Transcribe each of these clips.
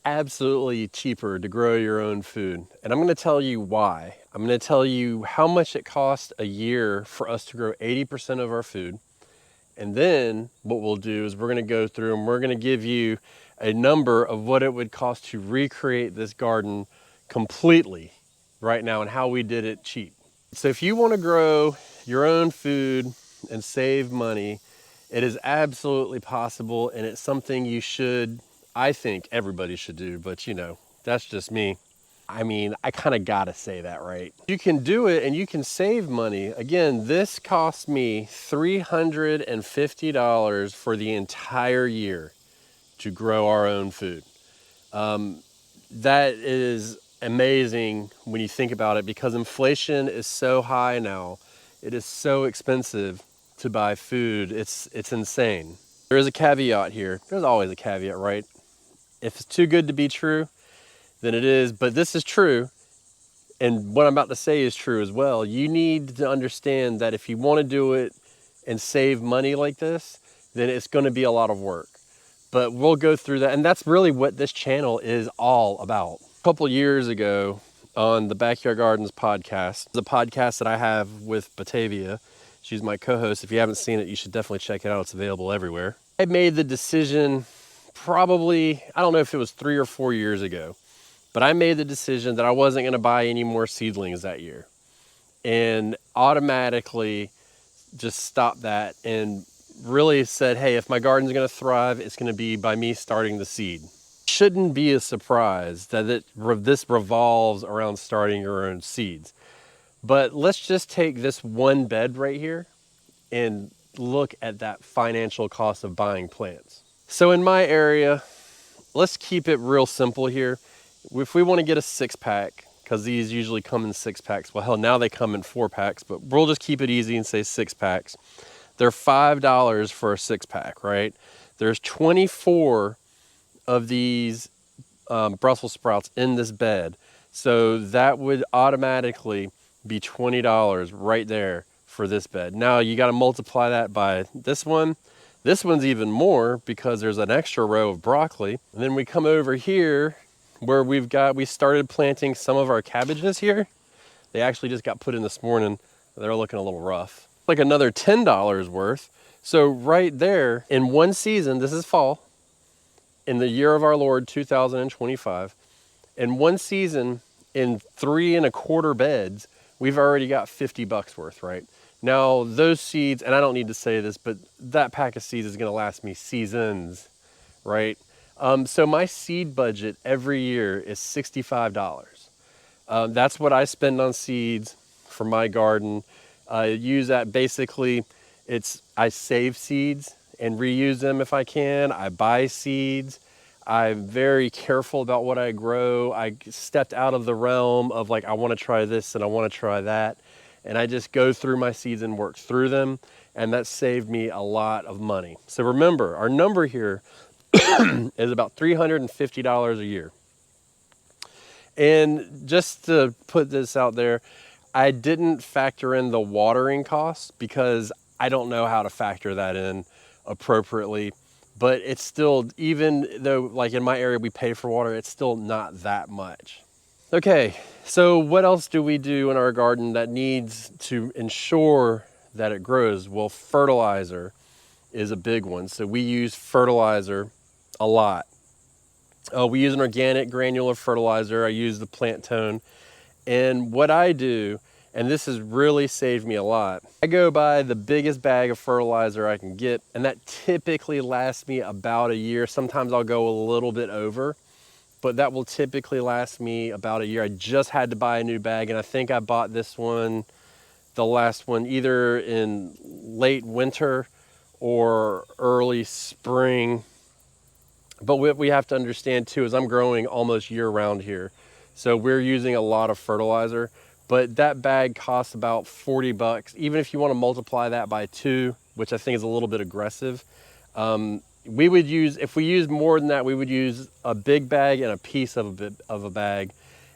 absolutely cheaper to grow your own food. And I'm going to tell you why. I'm going to tell you how much it costs a year for us to grow 80% of our food. And then what we'll do is we're going to go through and we're going to give you a number of what it would cost to recreate this garden completely right now and how we did it cheap. So if you want to grow your own food and save money, it is absolutely possible, and it's something you should, I think everybody should do, but you know, that's just me. I mean, I kind of gotta say that, right? You can do it and you can save money. Again, this cost me $350 for the entire year to grow our own food. That is amazing when you think about it, because inflation is so high now. It is so expensive to buy food. It's insane. There is a caveat here. There's always a caveat, right? If it's too good to be true, then it is, but this is true. And what I'm about to say is true as well. You need to understand that if you want to do it and save money like this, then it's going to be a lot of work. But we'll go through that. And that's really what this channel is all about. A couple years ago on the Backyard Gardens podcast, the podcast that I have with Batavia, she's my co-host. If you haven't seen it, you should definitely check it out. It's available everywhere. I made the decision probably, I don't know if it was 3 or 4 years ago, but I made the decision that I wasn't going to buy any more seedlings that year, and automatically just stopped that and really said, hey, if my garden's going to thrive, it's going to be by me starting the seed. Shouldn't be a surprise that this revolves around starting your own seeds. But let's just take this one bed right here and look at that financial cost of buying plants. So in my area, let's keep it real simple here. If we want to get a 6-pack, because these usually come in 6-packs. Well, hell, now they come in 4-packs, but we'll just keep it easy and say 6-packs. They're $5 for a 6-pack, right? There's 24 of these Brussels sprouts in this bed. So that would automatically be $20 right there for this bed. Now you got to multiply that by this one. This one's even more because there's an extra row of broccoli. And then we come over here where we started planting some of our cabbages here. They actually just got put in this morning. They're looking a little rough. Like another $10 worth. So right there in one season, this is fall, in the year of our Lord, 2025, in one season, in 3 1/4 beds, we've already got $50 worth, right? Now those seeds, and I don't need to say this, but that pack of seeds is gonna last me seasons, right? So my seed budget every year is $65. That's what I spend on seeds for my garden. I use that basically, I save seeds and reuse them if I can. I buy seeds. I'm very careful about what I grow. I stepped out of the realm of like, I want to try this and I want to try that. And I just go through my seeds and work through them. And that saved me a lot of money. So remember, our number here is about $350 a year. And just to put this out there, I didn't factor in the watering costs because I don't know how to factor that in appropriately. But it's still, even though like in my area we pay for water, it's still not that much. Okay, so what else do we do in our garden that needs to ensure that it grows? Well, fertilizer is a big one. So we use fertilizer a lot. We use an organic granular fertilizer. I use the Plant Tone. And what I do, and this has really saved me a lot, I go buy the biggest bag of fertilizer I can get, and that typically lasts me about a year. Sometimes I'll go a little bit over, but that will typically last me about a year. I just had to buy a new bag, and I think I bought this one, the last one, either in late winter or early spring. But what we have to understand too is I'm growing almost year round here. So we're using a lot of fertilizer, but that bag costs about $40. Even if you want to multiply that by 2, which I think is a little bit aggressive, we would use, if we use more than that, we would use a big bag and a piece of a bag.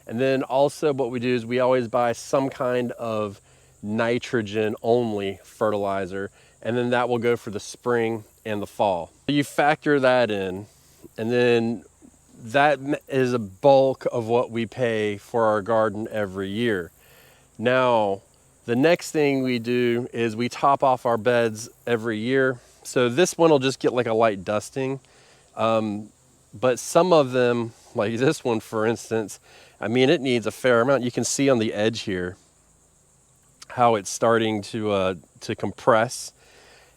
And then also what we do is we always buy some kind of nitrogen only fertilizer, and then that will go for the spring and the fall. You factor that in, and then that is a bulk of what we pay for our garden every year. Now, the next thing we do is we top off our beds every year. So this one will just get like a light dusting. But some of them, like this one, for instance, I mean, it needs a fair amount. You can see on the edge here how it's starting to compress.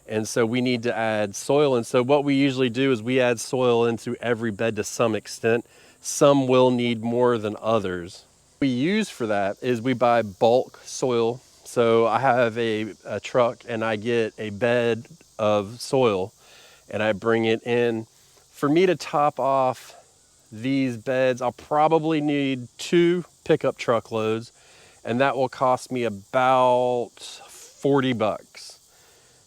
And so we need to add soil. And so what we usually do is we add soil into every bed to some extent. Some will need more than others. What we use for that is we buy bulk soil. So I have a truck and I get a bed of soil and I bring it in. For me to top off these beds, I'll probably need 2 pickup truckloads, and that will cost me about $40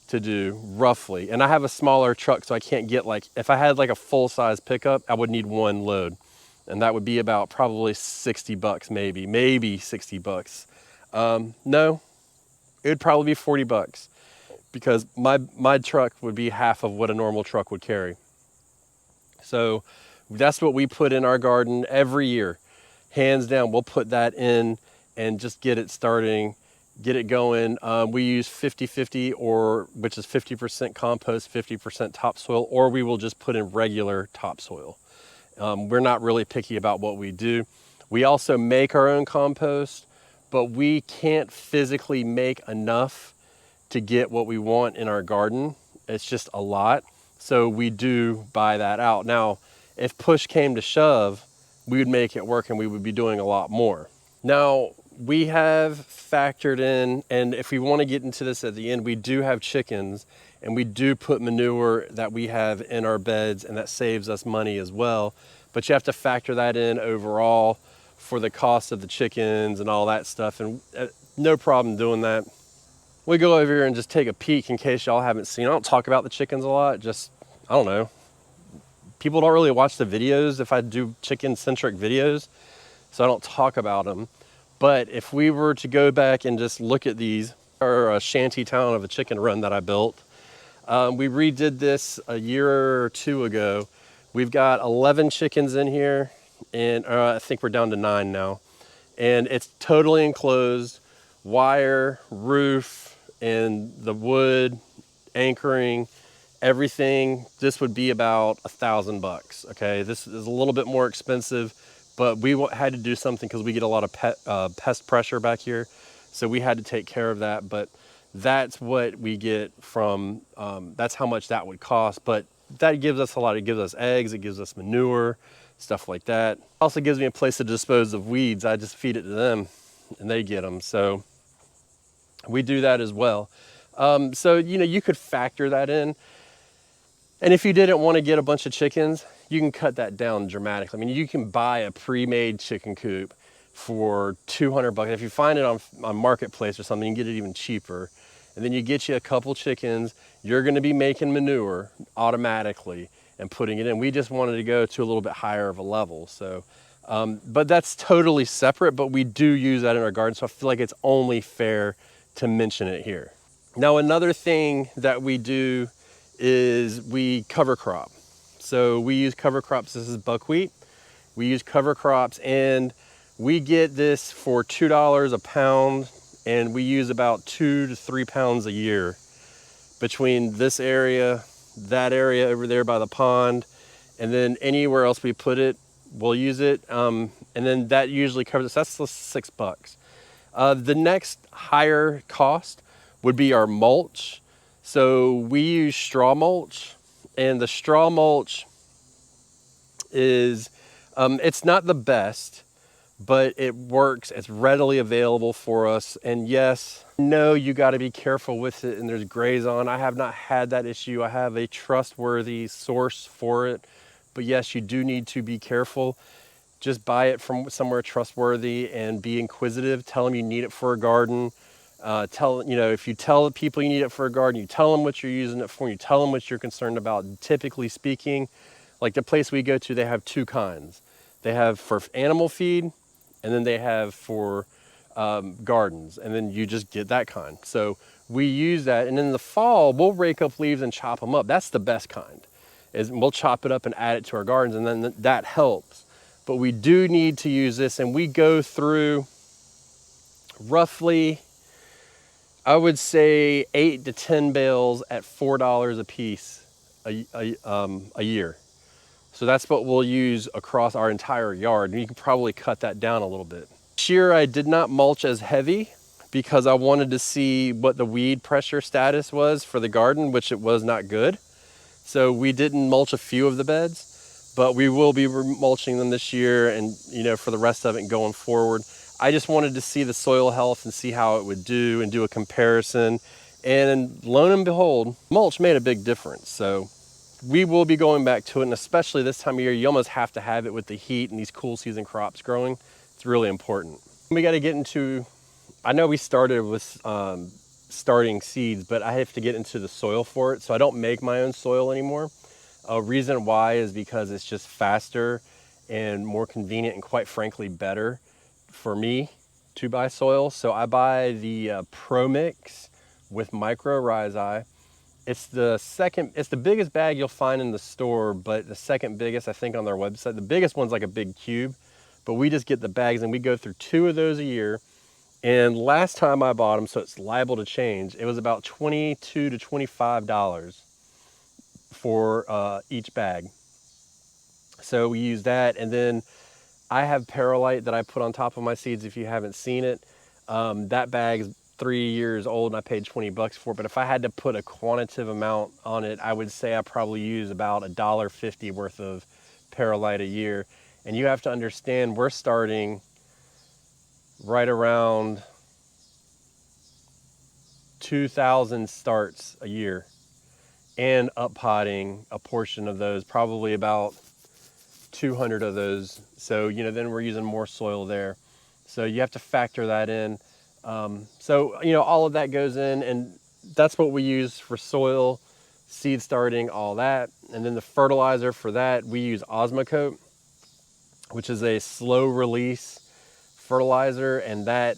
to do, roughly. And I have a smaller truck, so I can't get like, if I had like a full-size pickup, I would need 1 load, and that would be about probably $60, maybe $60. No, it would probably be $40 because my truck would be half of what a normal truck would carry. So that's what we put in our garden every year. Hands down, we'll put that in and just get it starting, get it going. We use 50-50, or which is 50% compost, 50% topsoil, or we will just put in regular topsoil. We're not really picky about what we do. We also make our own compost, but we can't physically make enough to get what we want in our garden. It's just a lot. So we do buy that out. Now, if push came to shove, we would make it work and we would be doing a lot more. Now, we have factored in, and if we want to get into this at the end, we do have chickens and we do put manure that we have in our beds, and that saves us money as well. But you have to factor that in overall for the cost of the chickens and all that stuff, and no problem doing that. We go over here and just take a peek in case y'all haven't seen. I don't talk about the chickens a lot, just, I don't know. People don't really watch the videos if I do chicken-centric videos, so I don't talk about them. But if we were to go back and just look at these, or a shanty town of a chicken run that I built, we redid this a year or 2 ago. We've got 11 chickens in here, and I think we're down to 9 now. And it's totally enclosed, wire, roof, and the wood, anchoring, everything. This would be about $1,000, okay? This is a little bit more expensive, but we had to do something because we get a lot of pest pressure back here. So we had to take care of that, but that's what we get from, that's how much that would cost. But that gives us a lot. It gives us eggs, it gives us manure, stuff like that. Also gives me a place to dispose of weeds. I just feed it to them and they get them. So we do that as well. So, you know, you could factor that in. And if you didn't want to get a bunch of chickens, you can cut that down dramatically. I mean, you can buy a pre-made chicken coop for $200. If you find it on Marketplace or something, you can get it even cheaper. And then you get you a couple chickens, you're gonna be making manure automatically and putting it in. We just wanted to go to a little bit higher of a level. So, but that's totally separate, but we do use that in our garden. So I feel like it's only fair to mention it here. Now, another thing that we do is we cover crop. So we use cover crops. This is buckwheat. We use cover crops, and we get this for $2 a pound, and we use about 2 to 3 pounds a year between this area, that area over there by the pond, and then anywhere else we put it, we'll use it. And then that usually covers us. That's $6. The next higher cost would be our mulch. So we use straw mulch, and the straw mulch is, it's not the best, but it works. It's readily available for us. And yes, no, you got to be careful with it, and there's grays on. I have not had that issue. I have a trustworthy source for it, but yes, you do need to be careful. Just buy it from somewhere trustworthy and be inquisitive. Tell them you need it for a garden. If you tell people you need it for a garden, you tell them what you're using it for, you tell them what you're concerned about. Typically speaking, like the place we go to, they have 2 kinds. They have for animal feed, and then they have for gardens, and then you just get that kind. So we use that, and in the fall, we'll rake up leaves and chop them up. That's the best kind. is we'll chop it up and add it to our gardens, and then that helps. But we do need to use this, and we go through roughly, I would say 8 to 10 bales at $4 a piece a year. So that's what we'll use across our entire yard. And you can probably cut that down a little bit. This year I did not mulch as heavy because I wanted to see what the weed pressure status was for the garden, which it was not good. So we didn't mulch a few of the beds, but we will be mulching them this year, and for the rest of it and going forward. I just wanted to see the soil health and see how it would do and do a comparison. And lo and behold, mulch made a big difference. So we will be going back to it, and especially this time of year, you almost have to have it with the heat and these cool season crops growing. It's really important. We got to get into, I know we started with starting seeds, but I have to get into the soil for it. So I don't make my own soil anymore. A reason why is because it's just faster and more convenient, and quite frankly better for me to buy soil. So I buy the Pro Mix with mycorrhizae. It's the biggest bag you'll find in the store, but the second biggest, I think, on their website. The biggest one's like a big cube, but we just get the bags, and we go through 2 of those a year. And last time I bought them, so it's liable to change, it was about $22 to $25 for each bag. So we use that, and then I have Perlite that I put on top of my seeds. If you haven't seen it, that bag's 3 years old, and I paid $20 for it. But if I had to put a quantitative amount on it, I would say I probably use about $1.50 worth of Perlite a year. And you have to understand, we're starting right around 2,000 starts a year, and up potting a portion of those, probably about 200 of those. So then we're using more soil there. So you have to factor that in. So all of that goes in, and that's what we use for soil, seed starting, all that. And then the fertilizer for that, we use Osmocote, which is a slow release fertilizer, and that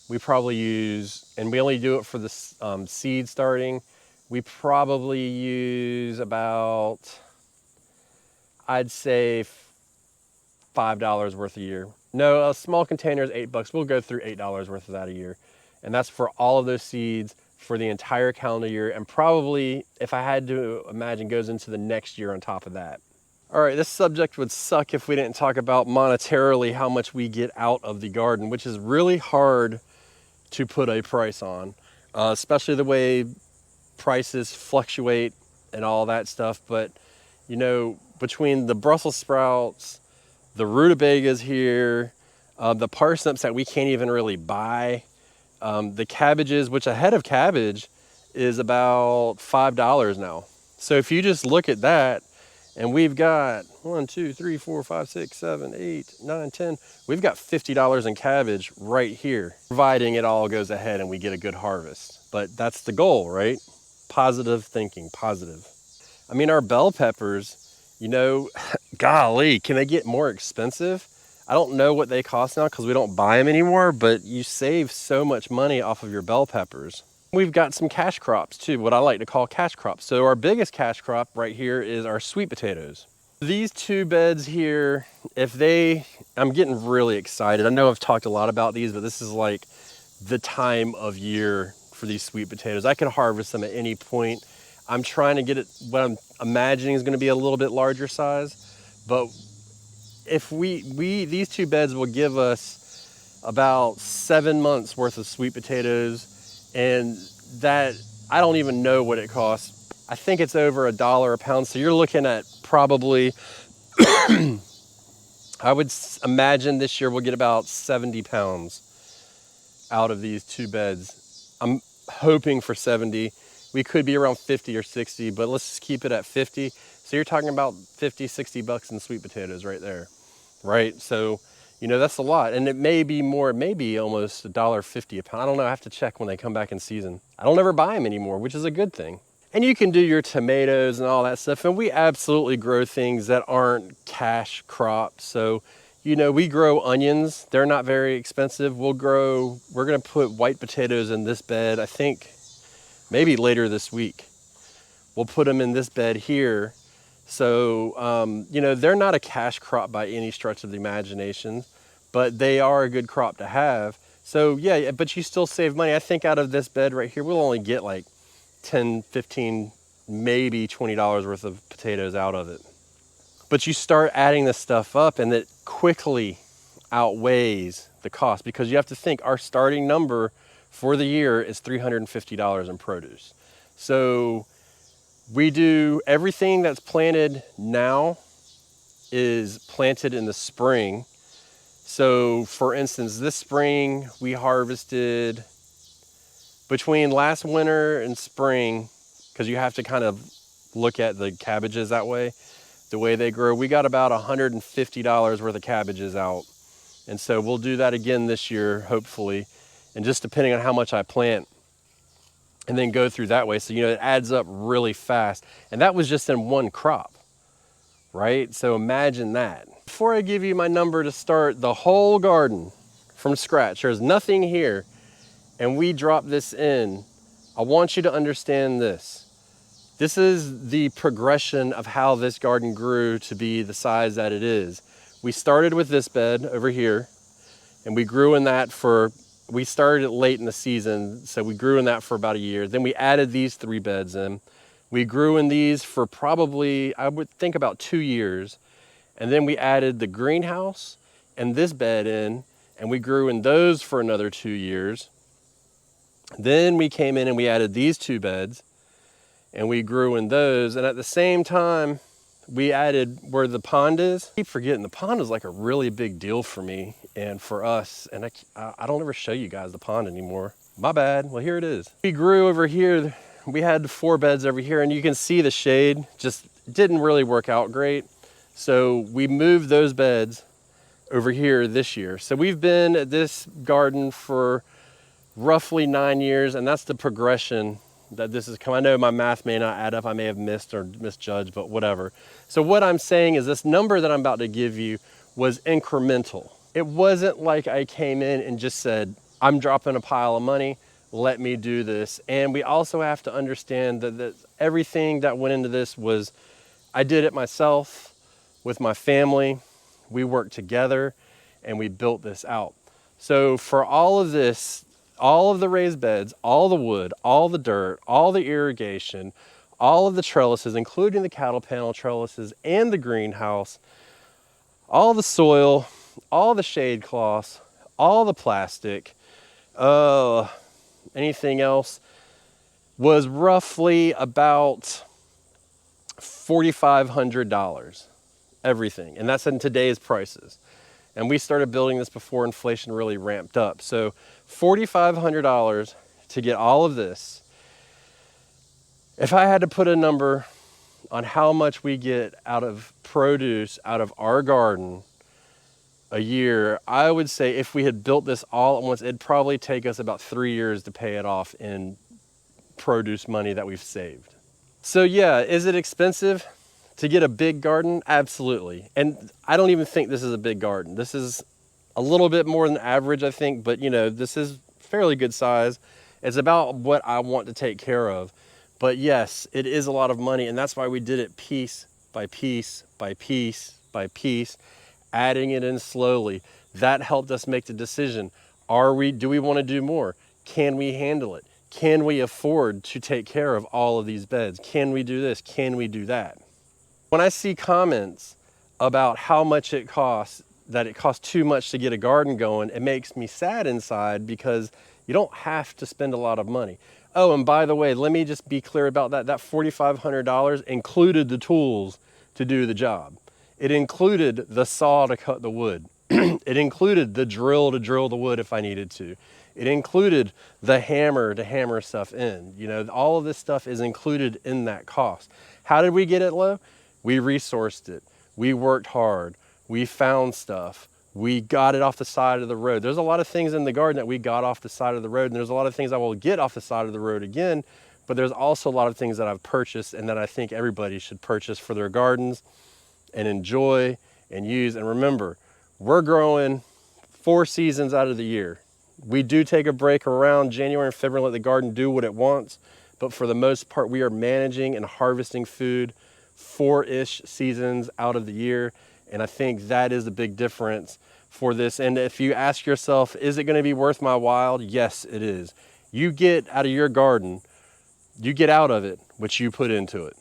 we probably use, and we only do it for the seed starting. We probably use about, I'd say $5 worth a year. No, a small container is $8. We'll go through $8 worth of that a year. And that's for all of those seeds for the entire calendar year. And probably, if I had to imagine, goes into the next year on top of that. All right, this subject would suck if we didn't talk about monetarily how much we get out of the garden, which is really hard to put a price on, especially the way prices fluctuate and all that stuff. But, between the Brussels sprouts, the rutabagas here, the parsnips that we can't even really buy, the cabbages, which a head of cabbage is about $5 now. So if you just look at that, and we've got 1, 2, 3, 4, 5, 6, 7, 8, 9, 10. We've got $50 in cabbage right here, providing it all goes ahead and we get a good harvest. But that's the goal, right? Positive thinking, positive. I mean, our bell peppers, golly, can they get more expensive? I don't know what they cost now because we don't buy them anymore, but you save so much money off of your bell peppers. We've got some cash crops too, what I like to call cash crops. So our biggest cash crop right here is our sweet potatoes. These 2 beds here, I'm getting really excited. I know I've talked a lot about these, but this is like the time of year for these sweet potatoes. I can harvest them at any point. I'm trying to get it, what I'm imagining is going to be a little bit larger size, but if these 2 beds will give us about 7 months worth of sweet potatoes, and that, I don't even know what it costs. I think it's over $1 a pound. So you're looking at probably, I would imagine this year we'll get about 70 pounds out of these 2 beds. I'm hoping for 70. We could be around 50 or 60, but let's just keep it at 50. So you're talking about $50, $60 in sweet potatoes right there, right? So, that's a lot. And it may be more, it may be almost $1.50 a pound. I don't know, I have to check when they come back in season. I don't ever buy them anymore, which is a good thing. And you can do your tomatoes and all that stuff. And we absolutely grow things that aren't cash crops. So, we grow onions. They're not very expensive. We're gonna put white potatoes in this bed, I think maybe later this week. We'll put them in this bed here. So, you know, they're not a cash crop by any stretch of the imagination, but they are a good crop to have. So yeah, but you still save money. I think out of this bed right here, we'll only get like 10, 15, maybe $20 worth of potatoes out of it. But you start adding this stuff up and it quickly outweighs the cost, because you have to think our starting number for the year is $350 in produce. So we do everything that's planted now is planted in the spring. So for instance, this spring we harvested between last winter and spring, because you have to kind of look at the cabbages that way, the way they grow. We got about $150 worth of cabbages out. And so we'll do that again this year, hopefully. And just depending on how much I plant, and then go through that way. So, you know, it adds up really fast. And that was just in one crop, right? So imagine that. Before I give you my number to start the whole garden from scratch, there's nothing here, and we drop this in, I want you to understand this. This is the progression of how this garden grew to be the size that it is. We started with this bed over here, and we grew in that we started it late in the season, so we grew in that for about a year. Then we added these 3 beds in. We grew in these for probably, I would think, about 2 years. And then we added the greenhouse and this bed in, and we grew in those for another 2 years. Then we came in and we added these 2 beds, and we grew in those. And at the same time, we added where the pond is. I keep forgetting the pond is like a really big deal for me and for us. And I don't ever show you guys the pond anymore. My bad. Well, here it is. We grew over here. We had 4 beds over here, and you can see the shade just didn't really work out great. So we moved those beds over here this year. So we've been at this garden for roughly 9 years, and that's the progression that this has come. I know my math may not add up. I may have missed or misjudged, but whatever. So what I'm saying is this number that I'm about to give you was incremental. It wasn't like I came in and just said, I'm dropping a pile of money, let me do this. And we also have to understand that everything that went into this was, I did it myself with my family. We worked together and we built this out. So for all of this, all of the raised beds, all the wood, all the dirt, all the irrigation, all of the trellises, including the cattle panel trellises and the greenhouse, all the soil, all the shade cloths, all the plastic, anything else, was roughly about $4,500, everything. And that's in today's prices. And we started building this before inflation really ramped up. So $4,500 to get all of this. If I had to put a number on how much we get out of produce out of our garden a year, I would say if we had built this all at once, it'd probably take us about 3 years to pay it off in produce money that we've saved. So yeah, is it expensive to get a big garden? Absolutely. And I don't even think this is a big garden. This is a little bit more than average, I think, but you know, this is fairly good size. It's about what I want to take care of. But yes, it is a lot of money, and that's why we did it piece by piece by piece by piece, adding it in slowly. That helped us make the decision. Do we want to do more? Can we handle it? Can we afford to take care of all of these beds? Can we do this? Can we do that? When I see comments about how much it costs, that it costs too much to get a garden going, it makes me sad inside, because you don't have to spend a lot of money. Oh, and by the way, let me just be clear about that. That $4,500 included the tools to do the job. It included the saw to cut the wood. It included the drill to drill the wood if I needed to. It included the hammer to hammer stuff in. You know, all of this stuff is included in that cost. How did we get it low? We resourced it. We worked hard. We found stuff. We got it off the side of the road. There's a lot of things in the garden that we got off the side of the road, and there's a lot of things I will get off the side of the road again, but there's also a lot of things that I've purchased and that I think everybody should purchase for their gardens and enjoy and use. And remember, we're growing 4 seasons out of the year. We do take a break around January and February and let the garden do what it wants, but for the most part, we are managing and harvesting food 4-ish seasons out of the year. And I think that is a big difference for this. And if you ask yourself, is it going to be worth my while? Yes, it is. You get out of your garden, you get out of it what you put into it.